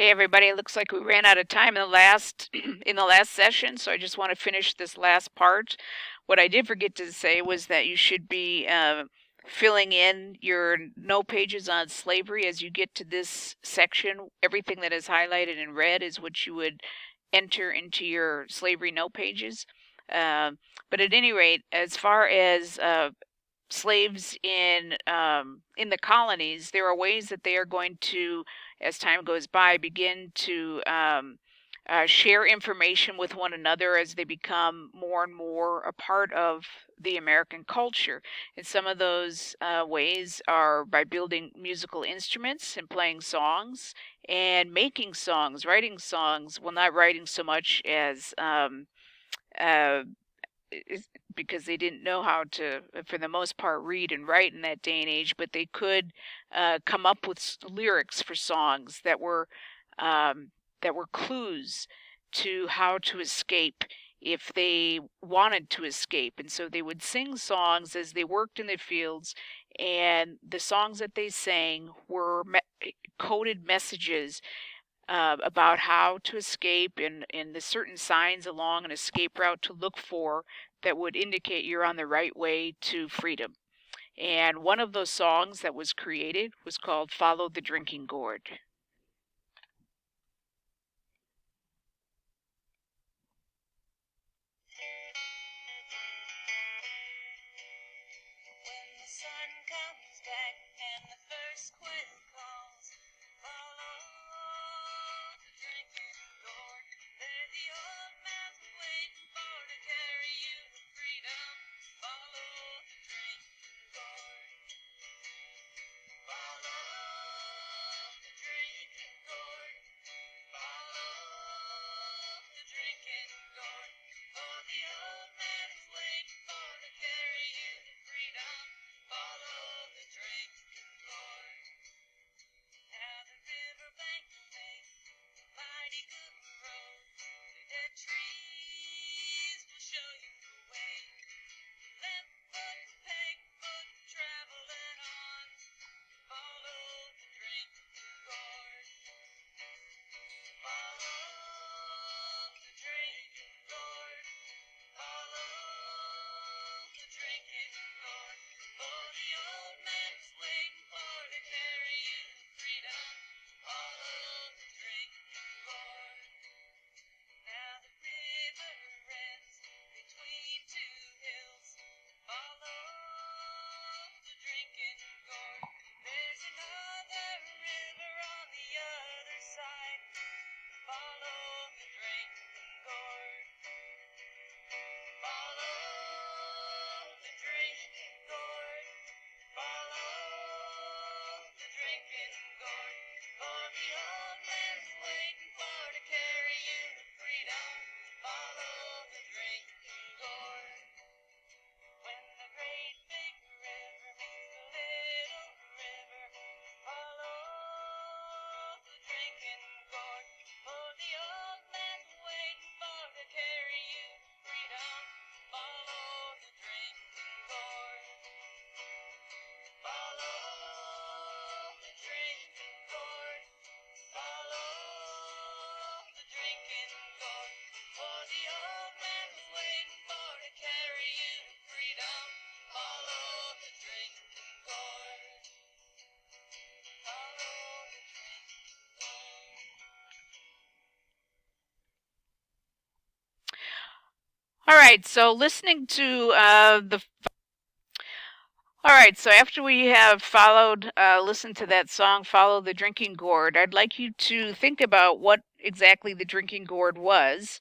Hey everybody, it looks like we ran out of time in the last in the last session, so I just want to finish this last part. What I did forget to say was that you should be filling in your note pages on slavery as you get to this section. Everything that is highlighted in red is what you would enter into your slavery note pages. Uh, but at any rate, as far as slaves in the colonies, there are ways that they are going to, as time goes by, begin to share information with one another as they become more and more a part of the American culture. And some of those ways are by building musical instruments and playing songs and making songs, writing songs. Well, not writing so much as uh, because they didn't know how to, for the most part, read and write in that day and age, but they could come up with lyrics for songs that were clues to how to escape if they wanted to escape. And so they would sing songs as they worked in the fields, and the songs that they sang were coded messages about how to escape and the certain signs along an escape route to look for that would indicate you're on the right way to freedom. And one of those songs that was created was called Follow the Drinking Gourd. When the sun comes back and the first quail calls, follow the drinking gourd. There the old man's waiting for to carry you to freedom. Follow the drinking gourd. Follow the drinking gourd. Follow the drinking gourd. For the old man is waiting for to carry you to freedom. Follow the drinking gourd. Now the riverbank makes a mighty good road. The dead trees will show you the way. Left foot, peg foot, traveling on. Follow the drinking gourd. Follow the drinking gourd. Follow the drinking gourd. For the old man's waiting for to carry you to freedom. Follow the drinking gourd. Now the river ends between two hills. Follow the drinking gourd. There's another river on the other side. Follow the drinking gourd. Follow the drinking gourd. Follow the drinking gourd. For the old man's waiting for to carry you to freedom. Follow the drinking gourd. When the great big river meets the little river, follow the drinking gourd. For the old man's waiting for to carry you to freedom. Follow the drinking gourd. Follow the drinking gourd. Follow the drinking gourd. For the old man's waiting for to carry you to freedom. Follow the drinking gourd. Follow the drinking gourd. All right, so listening to all right, so after we have listened to that song, Follow the Drinking Gourd, I'd like you to think about what exactly the drinking gourd was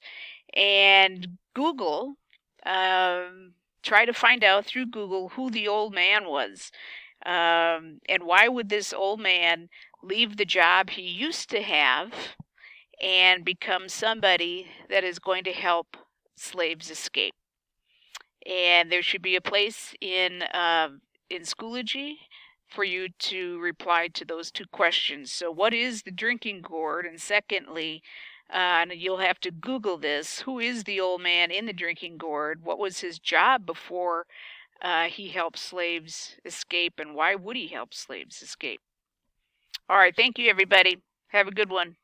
and Google, try to find out through Google who the old man was. And why would this old man leave the job he used to have and become somebody that is going to help slaves escape? And there should be a place in Schoology for you to reply to those two questions. So what is the drinking gourd? And secondly, and you'll have to Google this, who is the old man in the drinking gourd? What was his job before he helped slaves escape, and why would he help slaves escape? All right, thank you, everybody. Have a good one.